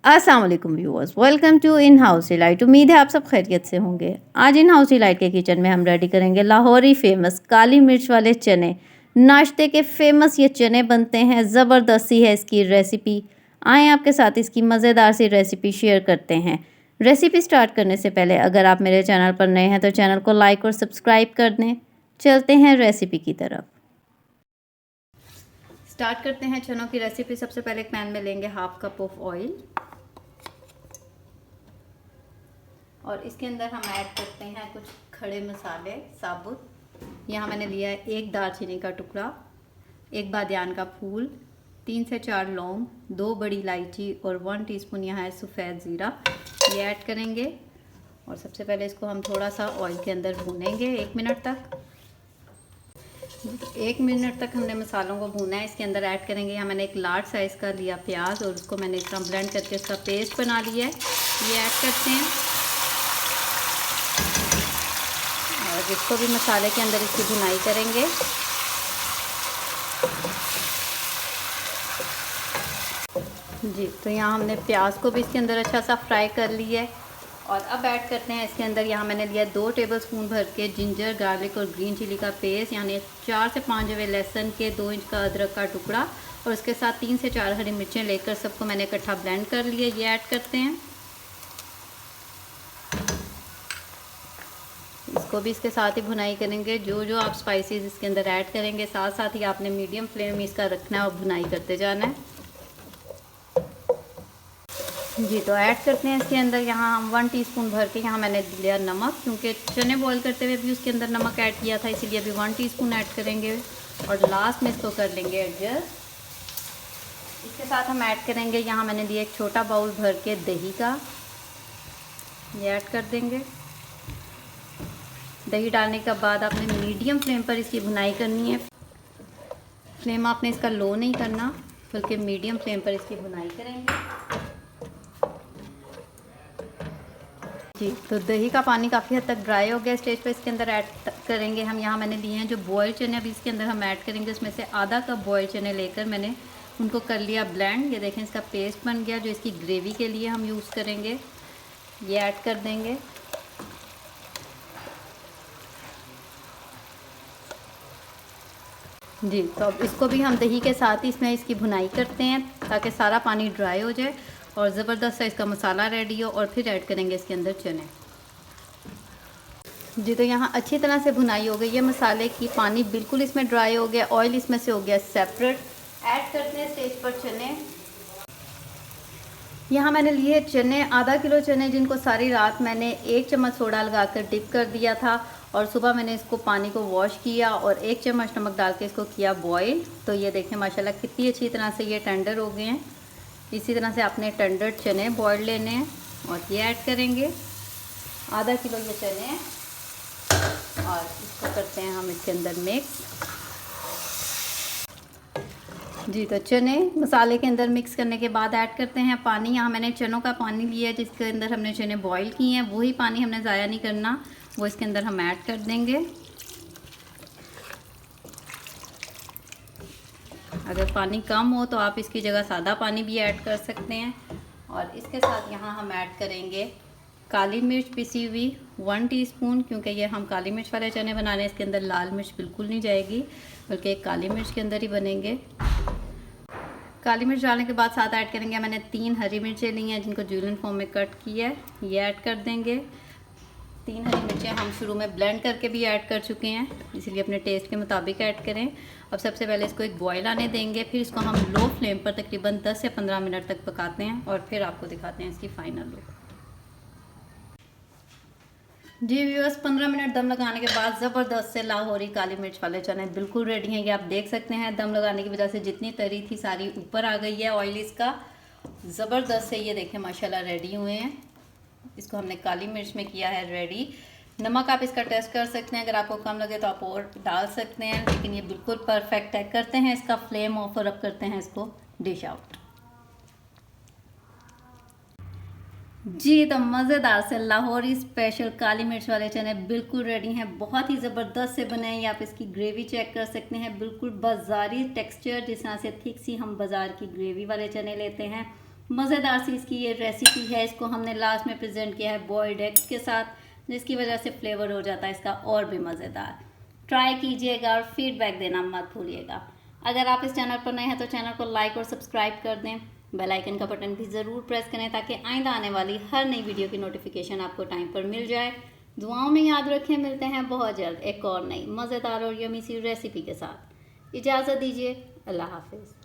अस्सलाम वालेकुम viewers, welcome to In House Delight. उम्मीद है आप सब खैरियत से होंगे। आज इन हाउस डिलाइट के किचन में हम रेडी करेंगे लाहौरी फेमस काली मिर्च वाले चने। नाश्ते के फेमस ये चने बनते हैं, ज़बरदस्ती है इसकी रेसिपी। आएँ आपके साथ इसकी मज़ेदार सी रेसिपी शेयर करते हैं। रेसिपी स्टार्ट करने से पहले अगर आप मेरे चैनल पर नए हैं तो चैनल को लाइक और सब्सक्राइब कर दें। चलते हैं रेसिपी की तरफ। स्टार्ट करते हैं चनों की रेसिपी। सबसे पहले एक पैन में लेंगे हाफ कप ऑफ ऑयल और इसके अंदर हम ऐड करते हैं कुछ खड़े मसाले साबुत। यहाँ मैंने लिया है एक दालचीनी का टुकड़ा, एक बादियान का फूल, 3 से 4 लौंग, 2 बड़ी इलायची और 1 टीस्पून यहाँ है सफ़ेद ज़ीरा। ये ऐड करेंगे और सबसे पहले इसको हम थोड़ा सा ऑयल के अंदर भूनेंगे 1 मिनट तक। 1 मिनट तक हमने मसालों को भूना है। इसके अंदर ऐड करेंगे, यहाँ मैंने एक लार्ज साइज़ का लिया प्याज और उसको मैंने इस तरह ब्लेंड करके उसका पेस्ट बना लिया है। ये ऐड करते हैं और इसको भी मसाले के अंदर इसकी भुनाई करेंगे। जी, तो यहाँ हमने प्याज को भी इसके अंदर अच्छा सा फ्राई कर लिया है और अब ऐड करते हैं इसके अंदर, यहाँ मैंने लिया 2 टेबलस्पून भर के जिंजर गार्लिक और ग्रीन चिली का पेस्ट, यानी 4 से 5 जवे लहसुन के, 2 इंच का अदरक का टुकड़ा और उसके साथ 3 से 4 हरी मिर्चें लेकर सबको मैंने इकट्ठा ब्लेंड कर लिया। ये ऐड करते हैं, इसको भी इसके साथ ही भुनाई करेंगे। जो जो आप स्पाइसेस इसके अंदर ऐड करेंगे साथ साथ ही आपने मीडियम फ्लेम में इसका रखना है और भुनाई करते जाना है। जी, तो ऐड करते हैं इसके अंदर, यहाँ हम 1 टीस्पून भर के, यहाँ मैंने लिया नमक, क्योंकि चने बॉईल करते हुए भी उसके अंदर नमक ऐड किया था, इसीलिए अभी 1 टीस्पून ऐड करेंगे और लास्ट में इसको कर लेंगे एडजस्ट। इसके साथ हम ऐड करेंगे, यहाँ मैंने लिया एक छोटा बाउल भर के दही का, ये ऐड कर देंगे। दही डालने के बाद आपने मीडियम फ्लेम पर इसकी भुनाई करनी है। फ्लेम आपने इसका लो नहीं करना बल्कि मीडियम फ्लेम पर इसकी भुनाई करेंगे। जी, तो दही का पानी काफ़ी हद तक ड्राई हो गया। स्टेज पर इसके अंदर ऐड करेंगे हम, यहाँ मैंने लिए हैं जो बॉयल चने, अभी इसके अंदर हम ऐड करेंगे। उसमें से आधा कप बॉयल चने लेकर मैंने उनको कर लिया ब्लेंड। ये देखें इसका पेस्ट बन गया जो इसकी ग्रेवी के लिए हम यूज़ करेंगे। ये ऐड कर देंगे। जी, तो अब इसको भी हम दही के साथ ही इसमें इसकी भुनाई करते हैं ताकि सारा पानी ड्राई हो जाए और ज़बरदस्त सा इसका मसाला रेडी हो, और फिर ऐड करेंगे इसके अंदर चने। जी, तो यहाँ अच्छी तरह से भुनाई हो गई है मसाले की, पानी बिल्कुल इसमें ड्राई हो गया, ऑयल इसमें से हो गया सेपरेट। ऐड करते हैं स्टेज पर चने। यहाँ मैंने लिए चने, आधा किलो चने, जिनको सारी रात मैंने 1 चम्मच सोडा लगाकर डिप कर दिया था और सुबह मैंने इसको पानी को वॉश किया और 1 चम्मच नमक डाल के इसको किया बॉईल। तो ये देखें माशाल्लाह कितनी अच्छी तरह से ये टेंडर हो गए हैं। इसी तरह से आपने टेंडर चने बॉईल लेने हैं और ये ऐड करेंगे। आधा किलो ये चने हैं और इसको करते हैं हम इसके अंदर मिक्स। जी, तो चने मसाले के अंदर मिक्स करने के बाद ऐड करते हैं पानी। यहाँ मैंने चनों का पानी लिया है जिसके अंदर हमने चने बॉईल किए हैं, वही पानी हमने ज़ाया नहीं करना, वो इसके अंदर हम ऐड कर देंगे। अगर पानी कम हो तो आप इसकी जगह सादा पानी भी ऐड कर सकते हैं। और इसके साथ यहाँ हम ऐड करेंगे काली मिर्च पिसी हुई 1 टीस्पून, क्योंकि ये हम काली मिर्च वाले चने बना रहे हैं, इसके अंदर लाल मिर्च बिल्कुल नहीं जाएगी बल्कि एक काली मिर्च के अंदर ही बनेंगे। काली मिर्च डालने के बाद साथ ऐड करेंगे, मैंने 3 हरी मिर्चें ली हैं जिनको जूलियन फॉर्म में कट किया है, ये ऐड कर देंगे। 3 हरी मिर्चें हम शुरू में ब्लेंड करके भी ऐड कर चुके हैं, इसलिए अपने टेस्ट के मुताबिक ऐड करें। अब सबसे पहले इसको एक बॉयल आने देंगे, फिर इसको हम लो फ्लेम पर तकरीबन 10 से 15 मिनट तक पकाते हैं और फिर आपको दिखाते हैं इसकी फाइनल लुक। जी व्यूअर्स, 15 मिनट दम लगाने के बाद ज़बरदस्त से लाहौरी काली मिर्च वाले चने बिल्कुल रेडी हैं। ये आप देख सकते हैं, दम लगाने की वजह से जितनी तरी थी सारी ऊपर आ गई है ऑयल इसका। ज़बरदस्त से ये देखें माशाल्लाह रेडी हुए हैं। इसको हमने काली मिर्च में किया है रेडी। नमक आप इसका टेस्ट कर सकते हैं, अगर आपको कम लगे तो आप और डाल सकते हैं, लेकिन ये बिल्कुल परफेक्ट है। करते हैं इसका फ्लेम ऑफ और अब करते हैं इसको डिश आउट। जी, तो मज़ेदार से लाहौरी स्पेशल काली मिर्च वाले चने बिल्कुल रेडी हैं। बहुत ही ज़बरदस्त से बने हैं। आप इसकी ग्रेवी चेक कर सकते हैं, बिल्कुल बाज़ारी टेक्सचर, जिस तरह से थिक सी हम बाज़ार की ग्रेवी वाले चने लेते हैं मज़ेदार सी इसकी ये रेसिपी है। इसको हमने लास्ट में प्रेजेंट किया है बॉइल्ड एग्स के साथ, जिसकी वजह से फ्लेवर हो जाता है इसका और भी मज़ेदार। ट्राई कीजिएगा और फीडबैक देना मत भूलिएगा। अगर आप इस चैनल पर नए हैं तो चैनल को लाइक और सब्सक्राइब कर दें। बेल आइकन का बटन भी ज़रूर प्रेस करें ताकि आइंदा आने वाली हर नई वीडियो की नोटिफिकेशन आपको टाइम पर मिल जाए। दुआओं में याद रखें, मिलते हैं बहुत जल्द एक और नई मज़ेदार और यमी सी रेसिपी के साथ। इजाज़त दीजिए, अल्लाह हाफिज़।